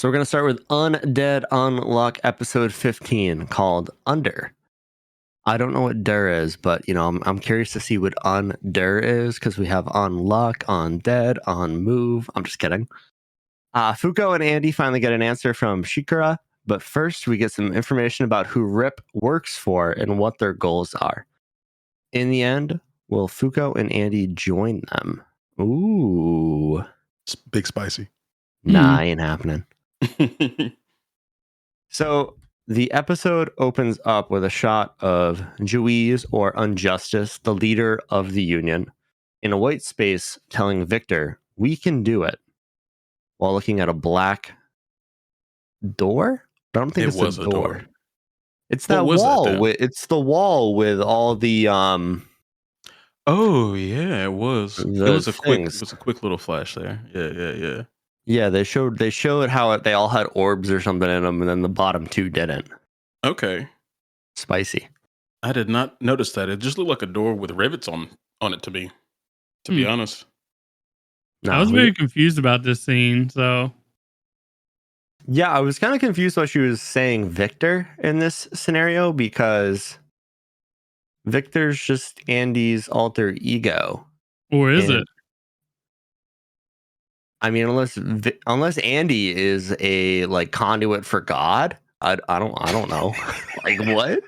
So we're going to start with Undead Unluck episode 15 called Under. I don't know what Der is, but I'm curious to see what Under is because we have Unluck, Undead, Unmove. I'm just kidding. Fuko and Andy finally get an answer from Shikara, but first we get some information about who Rip works for and what their goals are. In the end, will Fuko and Andy join them? Ooh. It's big spicy. Nah, ain't happening. So the episode opens up with a shot of Juiz, or Unjustice, the leader of the Union, in a white space telling Victor, "We can do it," while looking at a black door. But I don't think It it's was a a door. door. It's What that was that wall. then? It's the wall with all the Oh yeah, it was. It the was a quick. It things. was a quick little flash there. Yeah. Yeah, they showed how they all had orbs or something in them, and then the bottom two didn't. Okay. Spicy. I did not notice that. It just looked like a door with rivets on it to me. To be honest. No, I was very confused about this scene, so yeah, I was kind of confused why she was saying Victor in this scenario because Victor's just Andy's alter ego. or is it? I mean, unless Andy is a conduit for God, I don't know. Like what?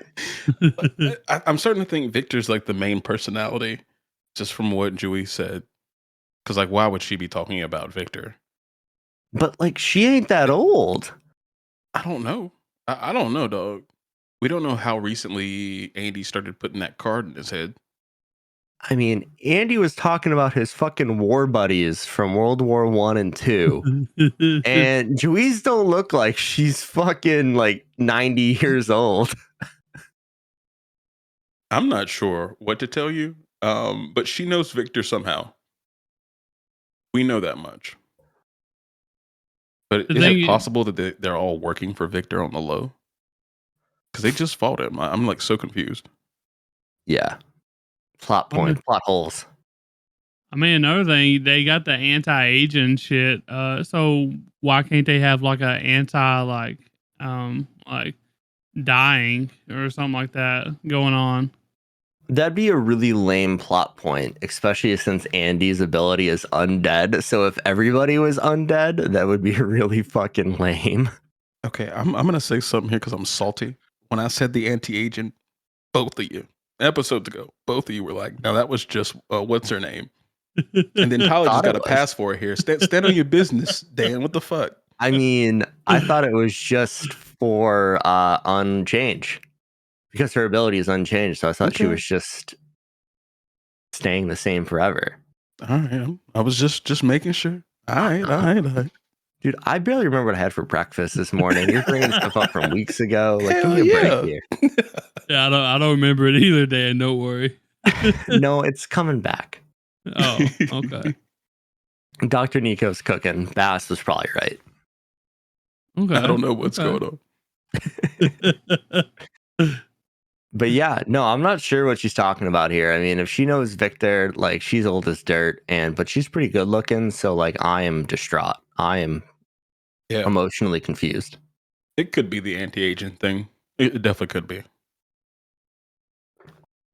I'm starting to think Victor's like the main personality, just from what Julie said. Because why would she be talking about Victor? But she ain't that old. I don't know. I don't know, dog. We don't know how recently Andy started putting that card in his head. I mean, Andy was talking about his fucking war buddies from World War I and II. And Juiz don't look like she's fucking 90 years old. I'm not sure what to tell you, but she knows Victor somehow. We know that much. But is it possible that they're all working for Victor on the low? Because they just fought him. I'm so confused. Yeah. Plot holes. I mean, another thing, they got the anti-aging shit. So why can't they have an anti dying or something like that going on? That'd be a really lame plot point, especially since Andy's ability is undead. So if everybody was undead, that would be really fucking lame. Okay, I'm gonna say something here because I'm salty. When I said the anti-agent, both of you episodes ago, both of you were like, "No, that was just what's her name?" And then Tyler just got a pass for it here. Stand on your business, Dan. What the fuck? I mean, I thought it was just for unchange because her ability is unchanged. So I thought she was just staying the same forever. All right, I was just making sure. All right. Dude, I barely remember what I had for breakfast this morning. You're bringing stuff up from weeks ago. Hell give me a break here. Yeah, I don't remember it either, Dan. Don't worry. No, it's coming back. Oh, okay. Dr. Nico's cooking. Bass was probably right. Okay. I don't know what's going on. But yeah, no, I'm not sure what she's talking about here. I mean, if she knows Victor, she's old as dirt, but she's pretty good looking. So I am distraught. I am emotionally confused. It could be the anti-agent thing. It definitely could be.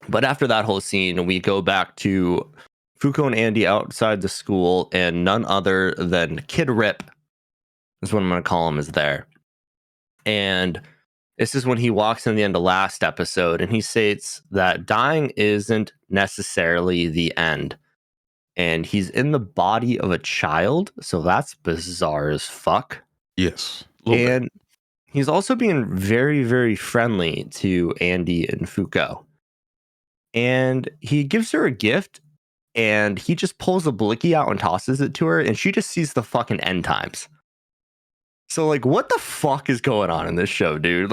But after that whole scene, we go back to Fuko and Andy outside the school, and none other than Kid Rip, is what I'm going to call him, is there. And this is when he walks in the end of last episode, and he states that dying isn't necessarily the end. And he's in the body of a child, so that's bizarre as fuck. Yes. And he's also being very, very friendly to Andy and Fuko. And he gives her a gift, and he just pulls a blicky out and tosses it to her, and she just sees the fucking end times. So what the fuck is going on in this show, dude?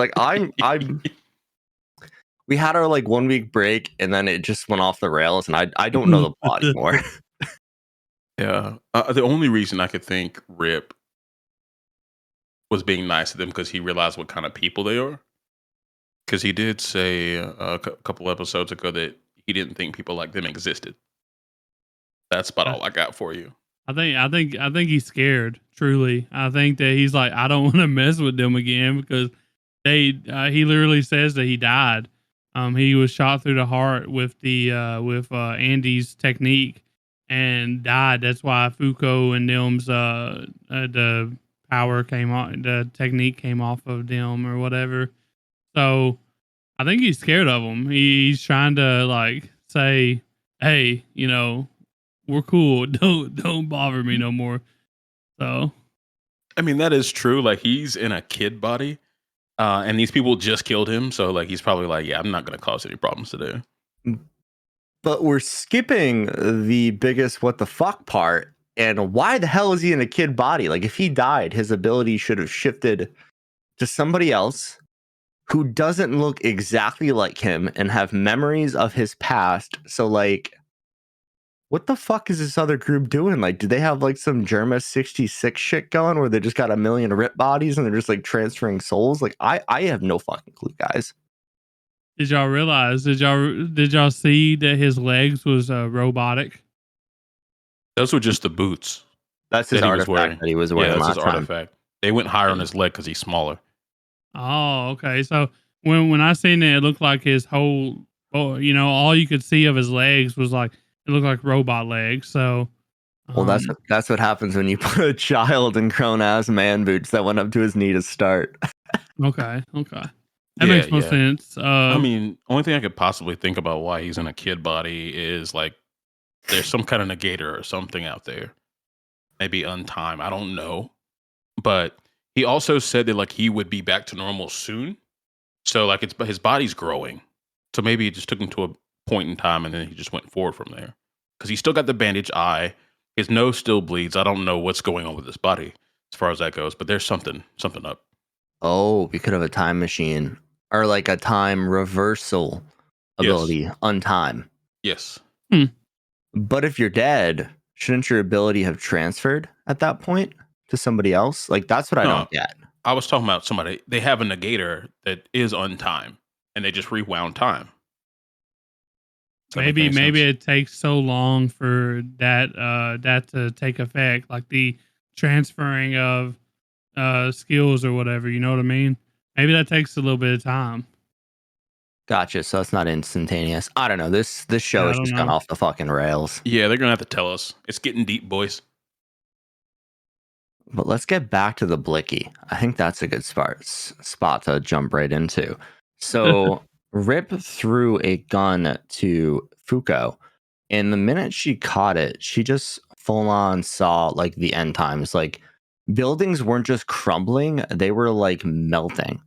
We had our 1 week break, and then it just went off the rails, and I don't know the plot anymore. Yeah. The only reason I could think Rip was being nice to them because he realized what kind of people they are. Because he did say a couple episodes ago that he didn't think people like them existed. That's about all I got for you. I think he's scared. Truly, I think that he's like, I don't want to mess with them again because he literally says that he died. He was shot through the heart with Andy's technique and died. That's why Fuko and them's the power came off, the technique came off of them or whatever. So I think he's scared of him. He's trying to like say, "Hey, we're cool. Don't bother me no more." So I mean, that is true. Like, he's in a kid body, and these people just killed him. So, like, he's probably like, yeah, I'm not going to cause any problems today. But we're skipping the biggest what the fuck part. And why the hell is he in a kid body? Like, if he died, his ability should have shifted to somebody else who doesn't look exactly like him and have memories of his past. So, like, what the fuck is this other group doing? Like, do they have like some Germa 66 shit going where they just got a million rip bodies and they're just like transferring souls? Like, I have no fucking clue, guys. did y'all realize? Did y'all see that his legs was robotic? Those were just the boots That's his that he was artifact wearing. that he was Yeah, wearing that's last his time. artifact. They went higher on his leg because he's smaller. Oh, okay. So when I seen it looked like his whole, all you could see of his legs was like it looked like robot legs. So, Well, that's what happens when you put a child in grown ass man boots that went up to his knee to start. okay. That makes more sense. I mean, only thing I could possibly think about why he's in a kid body is like there's some kind of negator or something out there. Maybe untime. I don't know. But he also said that like he would be back to normal soon. So like his body's growing. So maybe it just took him to a point in time and then he just went forward from there. Because he's still got the bandaged eye. His nose still bleeds. I don't know what's going on with his body as far as that goes, but there's something up. Oh, we could have a time machine or like a time reversal ability, untime. Yes. But if you're dead, shouldn't your ability have transferred at that point to somebody else? Like, that's what I don't get. I was talking about somebody. They have a negator that is untime, and they just rewound time. Maybe it takes so long for that to take effect, like the transferring of skills or whatever. You know what I mean? Maybe that takes a little bit of time. Gotcha. So it's not instantaneous. I don't know. This show Yeah, has just gone off the fucking rails. Yeah, they're gonna have to tell us. It's getting deep, boys. But let's get back to the Blicky. I think that's a good spot to jump right into. So Rip threw a gun to Fuko, and the minute she caught it, she just full on saw like the end times. Like, buildings weren't just crumbling, they were like melting.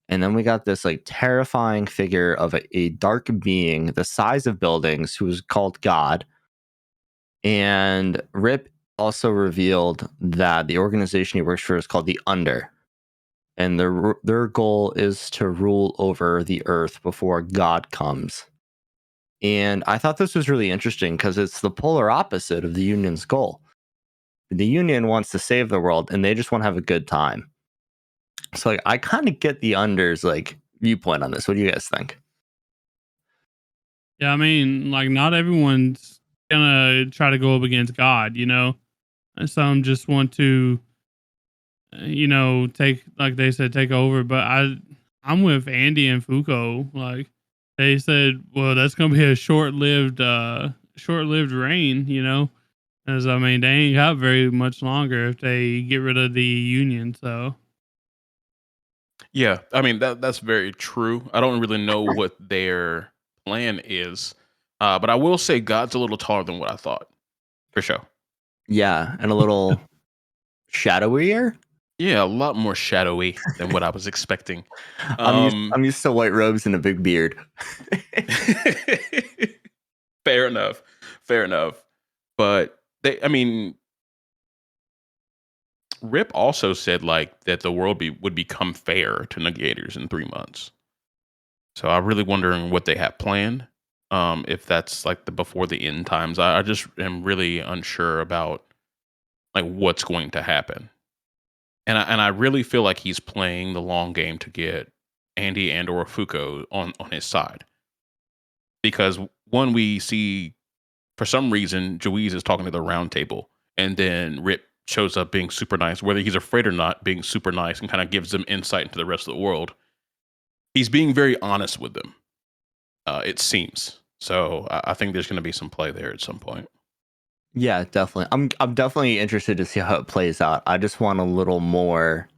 And then we got this like terrifying figure of a dark being the size of buildings who was called God. And Rip also revealed that the organization he works for is called the Under. And their goal is to rule over the earth before God comes. And I thought this was really interesting because it's the polar opposite of the Union's goal. The Union wants to save the world and they just want to have a good time. So like, I kind of get the Under's like viewpoint on this. What do you guys think? Yeah, I mean, like not everyone's gonna try to go up against God, And some just want to, take, like they said, take over. But I'm with Andy and Fuko. Like they said, well, that's gonna be a short-lived reign, As I mean, they ain't got very much longer if they get rid of the Union. So Yeah, I mean that's very true. I don't really know what their plan is, but I will say God's a little taller than what I thought, for sure. Yeah, and a little shadowier. Yeah, a lot more shadowy than what I was expecting. I'm used to white robes and a big beard. Fair enough. But Rip also said like that the world would become fair to negators in 3 months. So I'm really wondering what they have planned. If that's like the before the end times. I just am really unsure about like what's going to happen. And I really feel like he's playing the long game to get Andy and or Fuko on his side. Because one, we see for some reason Juiz is talking to the round table and then Rip shows up being super nice, whether he's afraid or not, being super nice, and kind of gives them insight into the rest of the world. He's being very honest with them. It seems so. I think there's going to be some play there at some point. Yeah, definitely. I'm definitely interested to see how it plays out. I just want a little more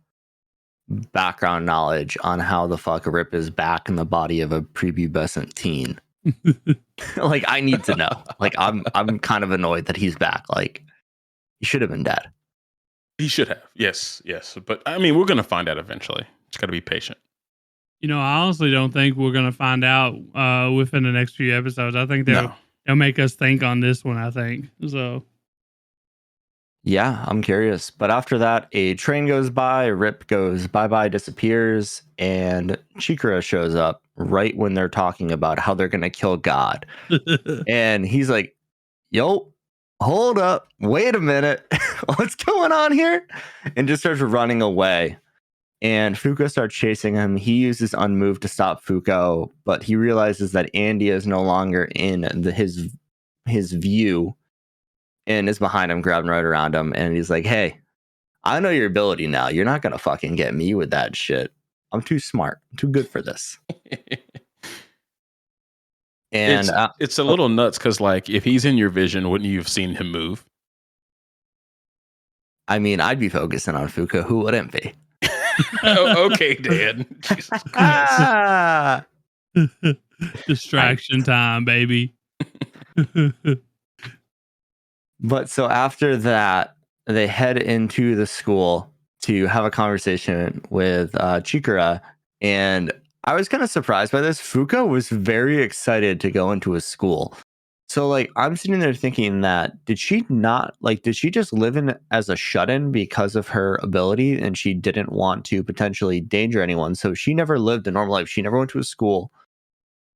background knowledge on how the fuck Rip is back in the body of a prepubescent teen. Like, I need to know. Like, I'm kind of annoyed that he's back. Like, he should have been dead. He should have. Yes. But I mean, we're going to find out eventually. Just got to be patient. I honestly don't think we're going to find out within the next few episodes. I think they'll make us think on this one, I think. So, yeah, I'm curious. But after that, a train goes by, Rip goes bye-bye, disappears, and Chikara shows up right when they're talking about how they're going to kill God. And he's like, yo, hold up, wait a minute. What's going on here? And just starts running away. And Fuko starts chasing him. He uses Unmoved to stop Fuko, but he realizes that Andy is no longer in his view and is behind him, grabbing right around him. And he's like, hey, I know your ability now. You're not going to fucking get me with that shit. I'm too smart. I'm too good for this. And it's a little nuts because, like, if he's in your vision, wouldn't you have seen him move? I mean, I'd be focusing on Fuko. Who wouldn't be? Okay, Dan. Jesus Christ. Distraction time, baby. But so after that, they head into the school to have a conversation with Chikara. And I was kind of surprised by this. Fuko was very excited to go into a school. So, like, I'm sitting there thinking that did she just live in as a shut-in because of her ability and she didn't want to potentially danger anyone? So she never lived a normal life. She never went to a school.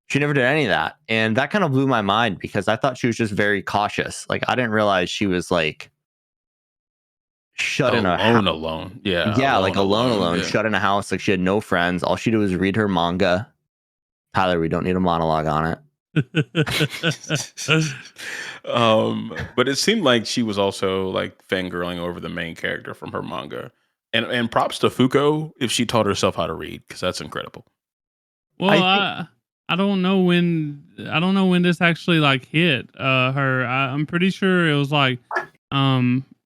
She never did any of that. And that kind of blew my mind because I thought she was just very cautious. Like, I didn't realize she was like shut in a house. Alone. Yeah. Yeah, like alone, yeah. shut in a house. Like, she had no friends. All she did was read her manga. Tyler, we don't need a monologue on it. But it seemed like she was also like fangirling over the main character from her manga. And props to Fuko if she taught herself how to read, because that's incredible. Well, I don't know when this actually like hit her. I'm pretty sure it was like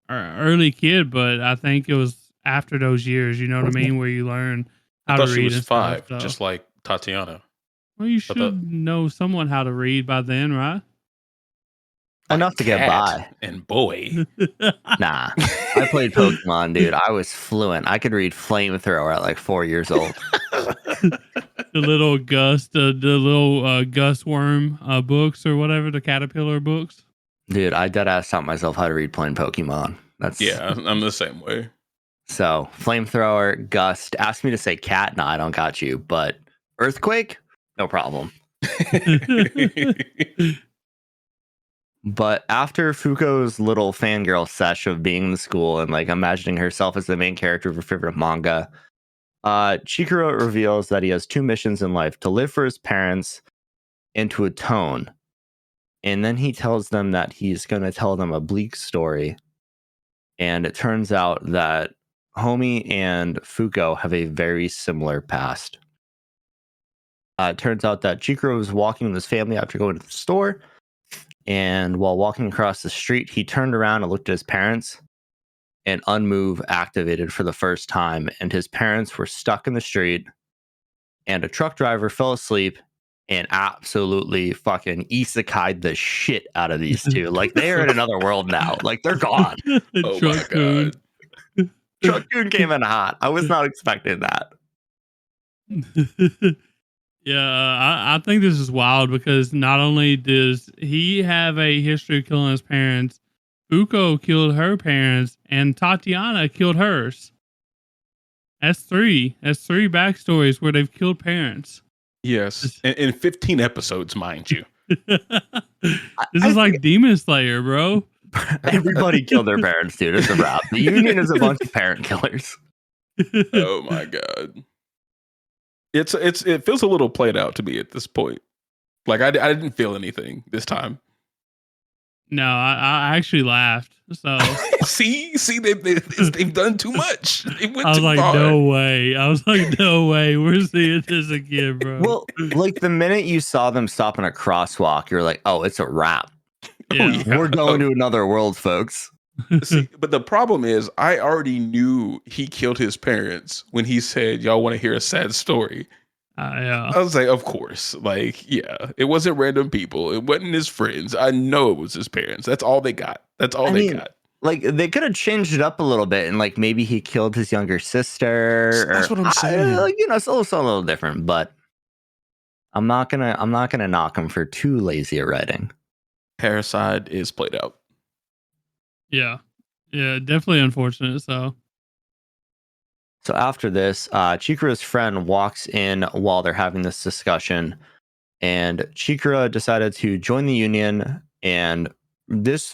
early kid, but I think it was after those years, you know what I mean, where you learn how to read. She was and 5, stuff, so. just like Tatiana. Well, you should know somewhat how to read by then, right? Enough to get by. And boy. Nah. I played Pokemon, dude. I was fluent. I could read Flamethrower at like 4 years old. The little Gus Worm books or whatever, the caterpillar books. Dude, I deadass taught myself how to read plain Pokemon. Yeah, I'm the same way. So, Flamethrower, Gust. Ask me to say cat. No, I don't got you. But Earthquake? No problem. But after Fuko's little fangirl sesh of being in the school and like imagining herself as the main character of her favorite manga, Chikara reveals that he has 2 missions in life: to live for his parents and to atone. And then he tells them that he's going to tell them a bleak story. And it turns out that Homie and Fuko have a very similar past. It turns out that Chikara was walking with his family after going to the store. And while walking across the street, he turned around and looked at his parents. And Unmove activated for the first time. And his parents were stuck in the street. And a truck driver fell asleep and absolutely fucking isekai'd the shit out of these two. Like, they're in another world now. Like, they're gone. Oh my God. Truck-kun came in hot. I was not expecting that. Yeah, I think this is wild because not only does he have a history of killing his parents, Fuko killed her parents, and Tatiana killed hers. That's 3. That's 3 backstories where they've killed parents. Yes, in 15 episodes, mind you. This is like Demon Slayer, bro. Everybody killed their parents, dude. It's a wrap. The Union is a bunch of parent killers. Oh my God. It feels a little played out to me at this point. Like I didn't feel anything this time. No, I actually laughed. So see, they've done too much. They went I was too like, far. no way. I was like, no way. We're seeing this again, bro. Well, like the minute you saw them stop in a crosswalk, you're like, oh, it's a wrap. Yeah. We're going to another world, folks. See, but the problem is, I already knew he killed his parents when he said, "Y'all want to hear a sad story?" Yeah. I was like, "Of course." Like, yeah, it wasn't random people. It wasn't his friends. I know it was his parents. That's all they got. That's all they got. Like they could have changed it up a little bit, and like maybe he killed his younger sister. That's what I'm saying. Like, it's a little different, but I'm not gonna knock him for too lazy at writing. Parasite is played out. Yeah. Yeah. Definitely unfortunate. So after this, Chikura's friend walks in while they're having this discussion, and Chikura decided to join the union. And this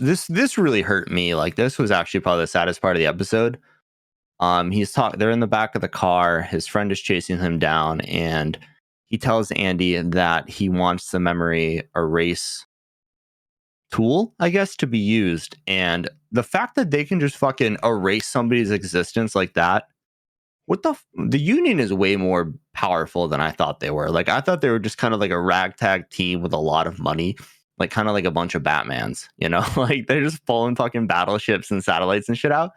really hurt me. Like, this was actually probably the saddest part of the episode. They're in the back of the car. His friend is chasing him down, and he tells Andy that he wants the memory erase tool, I guess, to be used. And the fact that they can just fucking erase somebody's existence like that, the union is way more powerful than I thought they were. Like, I thought they were just kind of like a ragtag team with a lot of money, like kind of like a bunch of Batmans, like they're just pulling fucking battleships and satellites and shit out.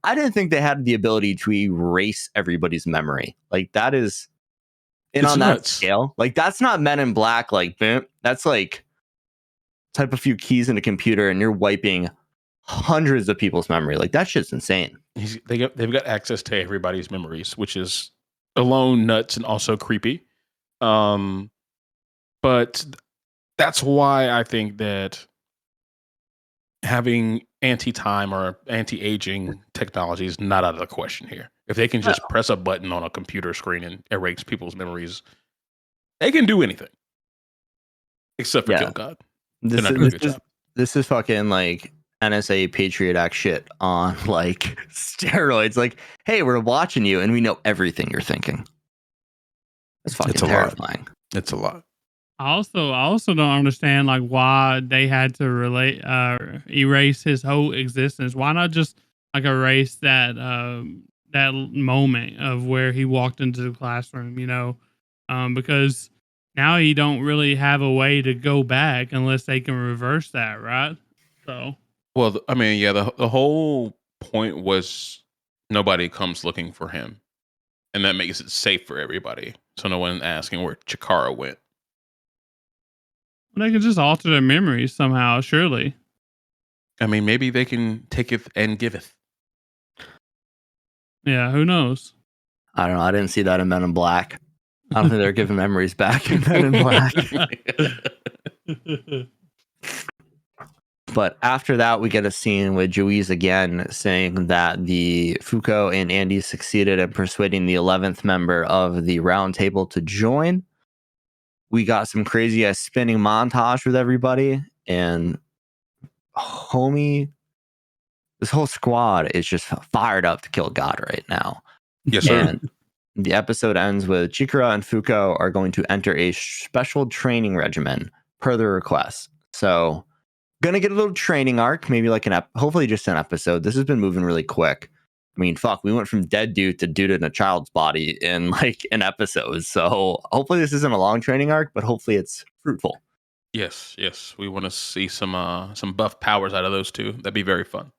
I didn't think they had the ability to erase everybody's memory. Like, that is, and It's on nuts. that scale, like, that's not Men in Black. Like, that's like type a few keys in a computer and you're wiping hundreds of people's memory. Like, that shit's insane. They've got access to everybody's memories, which is alone nuts and also creepy. But that's why I think that having anti-time or anti-aging technology is not out of the question here. If they can just press a button on a computer screen and erase people's memories, they can do anything except for kill God. This is fucking like NSA Patriot Act shit on like steroids. Like, hey, we're watching you and we know everything you're thinking. It's fucking terrifying. It's a lot. I also don't understand like why they had to erase his whole existence. Why not just like erase that that moment of where he walked into the classroom, because now you don't really have a way to go back unless they can reverse that, right? So, well, I mean, yeah, the whole point was nobody comes looking for him, and that makes it safe for everybody. So no one asking where Chikara went. They can just alter their memories somehow, surely. I mean, maybe they can taketh and giveth. Yeah, who knows? I don't know. I didn't see that in Men in Black. I don't think they're giving memories back in Men in Black. But after that, we get a scene with Juiz again saying that the Fuko and Andy succeeded in persuading the 11th member of the round table to join. We got some crazy ass spinning montage with everybody, and homie, this whole squad is just fired up to kill God right now. Yes, sir. And the episode ends with Chikura and Fuko are going to enter a special training regimen per their request. So, gonna get a little training arc, maybe like hopefully just an episode. This has been moving really quick. I mean, fuck, we went from dead dude to dude in a child's body in like an episode. So hopefully this isn't a long training arc, but hopefully it's fruitful. Yes. We want to see some buff powers out of those two. That'd be very fun.